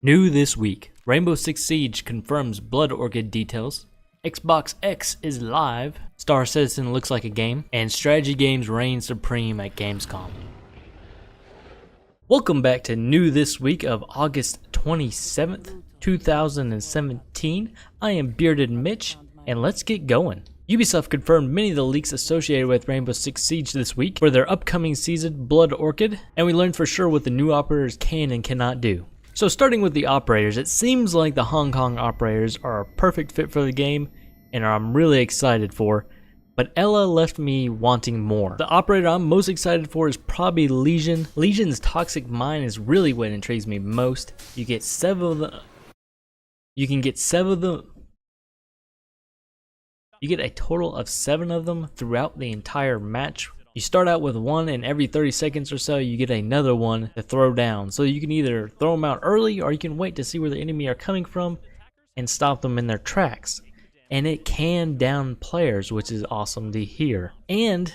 New this week, Rainbow Six Siege confirms Blood Orchid details, Xbox X is live, Star Citizen looks like a game, and strategy games reign supreme at Gamescom. Welcome back to New This Week of August 27th, 2017. I am Bearded Mitch, and let's get going. Ubisoft confirmed many of the leaks associated with Rainbow Six Siege this week for their upcoming season, Blood Orchid, and we learned for sure what the new operators can and cannot do. So starting with the operators, it seems like the Hong Kong operators are a perfect fit for the game and I'm really excited for, but Ella left me wanting more. The operator I'm most excited for is probably Legion. Legion's toxic mine is really what intrigues me most. You get seven of them. You can get seven of them. You get a total of 7 of them throughout the entire match. You start out with one, and every 30 seconds or so you get another one to throw down. So you can either throw them out early or you can wait to see where the enemy are coming from and stop them in their tracks. And it can down players, which is awesome to hear. And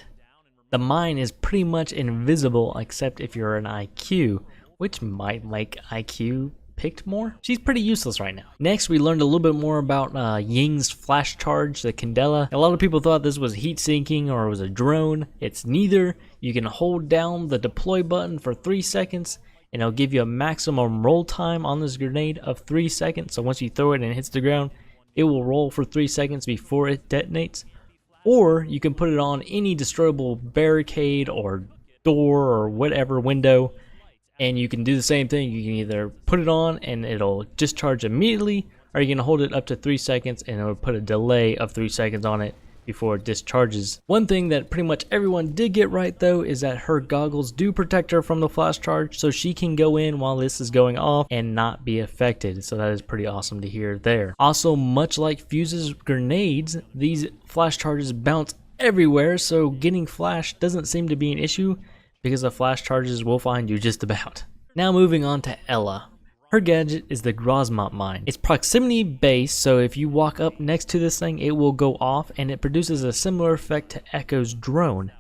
the mine is pretty much invisible except if you're an IQ, which might make IQ picked more. She's pretty useless right now. Next, we learned a little bit more about Ying's flash charge, the Candela. A lot of people thought this was heat sinking or it was a drone. It's neither. You can hold down the deploy button for 3 seconds and it'll give you a maximum roll time on this grenade of 3 seconds. So once you throw it and it hits the ground, it will roll for 3 seconds before it detonates. Or you can put it on any destroyable barricade or door or whatever window, and you can do the same thing. You can either put it on and it'll discharge immediately, or you can hold it up to 3 seconds and it'll put a delay of 3 seconds on it before it discharges. One thing that pretty much everyone did get right though is that her goggles do protect her from the flash charge, so she can go in while this is going off and not be affected. So that is pretty awesome to hear there. Also, much like Fuse's grenades, these flash charges bounce everywhere, so getting flash doesn't seem to be an issue, because the flash charges will find you just about. Now moving on to Ella. Her gadget is the Grozmont mine. It's proximity based, so if you walk up next to this thing, it will go off and it produces a similar effect to Echo's drone.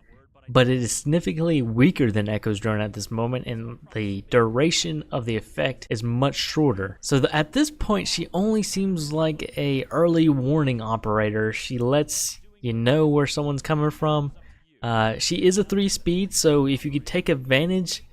But it is significantly weaker than Echo's drone at this moment, and the duration of the effect is much shorter. So at this point, she only seems like a early warning operator. She lets you know where someone's coming from. She is a 3-speed, so if you could take advantage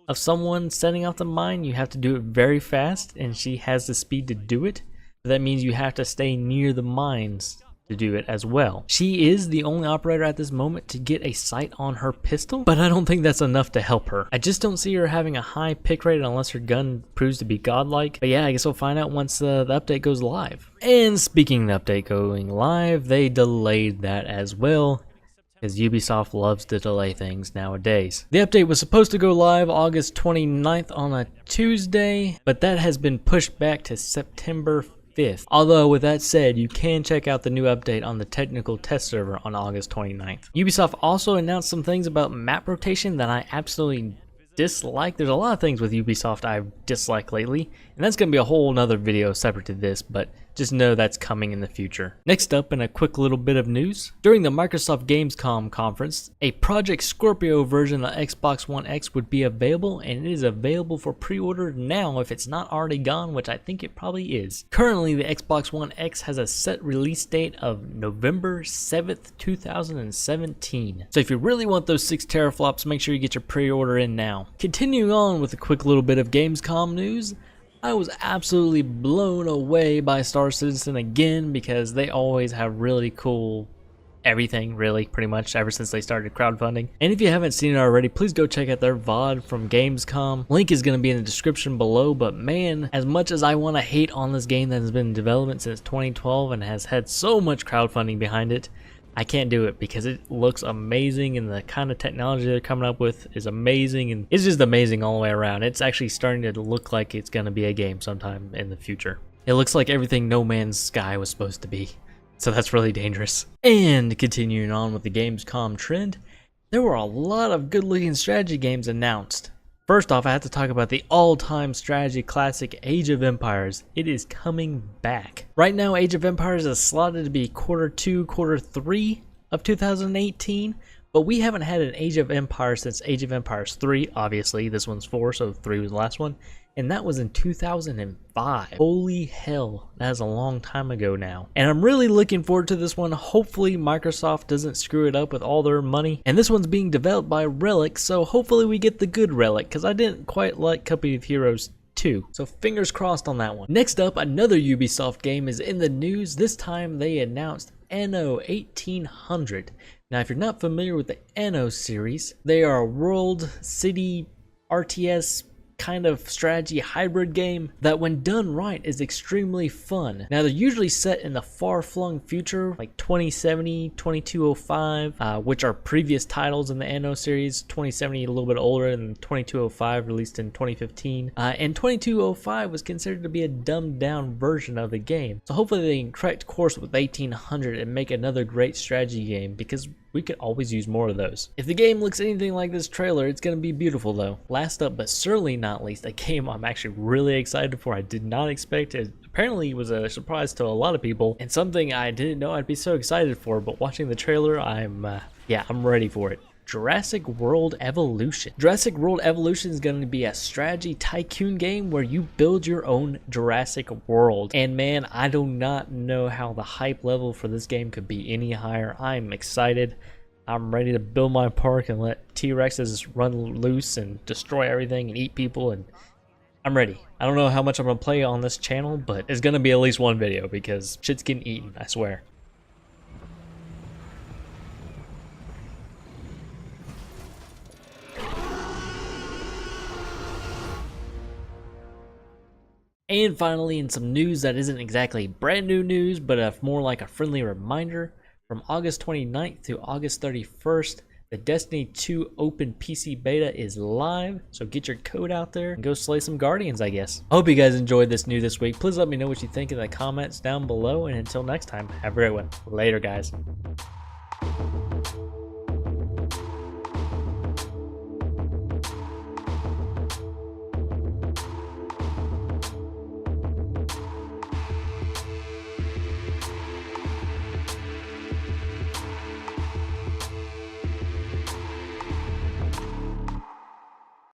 of someone setting off the mine, you have to do it very fast, and she has the speed to do it. But that means you have to stay near the mines to do it as well. She is the only operator at this moment to get a sight on her pistol, but I don't think that's enough to help her. I just don't see her having a high pick rate unless her gun proves to be godlike. But yeah, I guess we'll find out once the update goes live. And speaking of the update going live, they delayed that as well, because Ubisoft loves to delay things nowadays. The update was supposed to go live August 29th on a Tuesday, but that has been pushed back to September 5th. Although with that said, you can check out the new update on the technical test server on August 29th. Ubisoft also announced some things about map rotation that I absolutely dislike. There's a lot of things with Ubisoft I've disliked lately, and that's going to be a whole nother video separate to this, but just know that's coming in the future. Next up, in a quick little bit of news, during the Microsoft Gamescom conference, a Project Scorpio version of Xbox One X would be available, and it is available for pre-order now if it's not already gone, which I think it probably is. Currently, the Xbox One X has a set release date of November 7th, 2017. So if you really want those 6 teraflops, make sure you get your pre-order in now. Continuing on with a quick little bit of Gamescom news, I was absolutely blown away by Star Citizen again, because they always have really cool everything, really, pretty much ever since they started crowdfunding. And if you haven't seen it already, please go check out their VOD from Gamescom. Link is going to be in the description below, but man, as much as I want to hate on this game that has been in development since 2012 and has had so much crowdfunding behind it, I can't do it because it looks amazing, and the kind of technology they're coming up with is amazing, and it's just amazing all the way around. It's actually starting to look like it's going to be a game sometime in the future. It looks like everything No Man's Sky was supposed to be, so that's really dangerous. And continuing on with the Gamescom trend, there were a lot of good looking strategy games announced. First off, I have to talk about the all-time strategy classic Age of Empires. It is coming back. Right now, Age of Empires is slotted to be Q2, Q3 of 2018, but we haven't had an Age of Empires since Age of Empires 3. Obviously, this one's 4, so 3 was the last one. and that was in 2005. Holy hell, that is a long time ago now. And I'm really looking forward to this one. Hopefully Microsoft doesn't screw it up with all their money. And this one's being developed by Relic, so hopefully we get the good Relic, because I didn't quite like Company of Heroes 2. So fingers crossed on that one. Next up, another Ubisoft game is in the news. This time they announced Anno 1800. Now if you're not familiar with the Anno series, they are a world, city, RTS kind of strategy hybrid game that when done right is extremely fun. Now they're usually set in the far-flung future like 2070, 2205, which are previous titles in the Anno series. 2070 a little bit older than 2205, released in 2015, and 2205 was considered to be a dumbed down version of the game. So hopefully they can correct course with 1800 and make another great strategy game, because we could always use more of those. If the game looks anything like this trailer, it's going to be beautiful though. Last up, but certainly not least, a game I'm actually really excited for. I did not expect it. Apparently it was a surprise to a lot of people, and something I didn't know I'd be so excited for, but watching the trailer, I'm ready for it. Jurassic World Evolution. Jurassic World Evolution is going to be a strategy tycoon game where you build your own Jurassic World. And man, I do not know how the hype level for this game could be any higher. I'm excited. I'm ready to build my park and let T-Rexes run loose and destroy everything and eat people, and I'm ready. I don't know how much I'm going to play on this channel, but it's going to be at least one video because shit's getting eaten, I swear. And finally, in some news that isn't exactly brand new news, but more like a friendly reminder, from August 29th to August 31st, the Destiny 2 open PC beta is live, so get your code out there and go slay some Guardians, I guess. I hope you guys enjoyed this news this week. Please let me know what you think in the comments down below, and until next time, have a great one. Later, guys.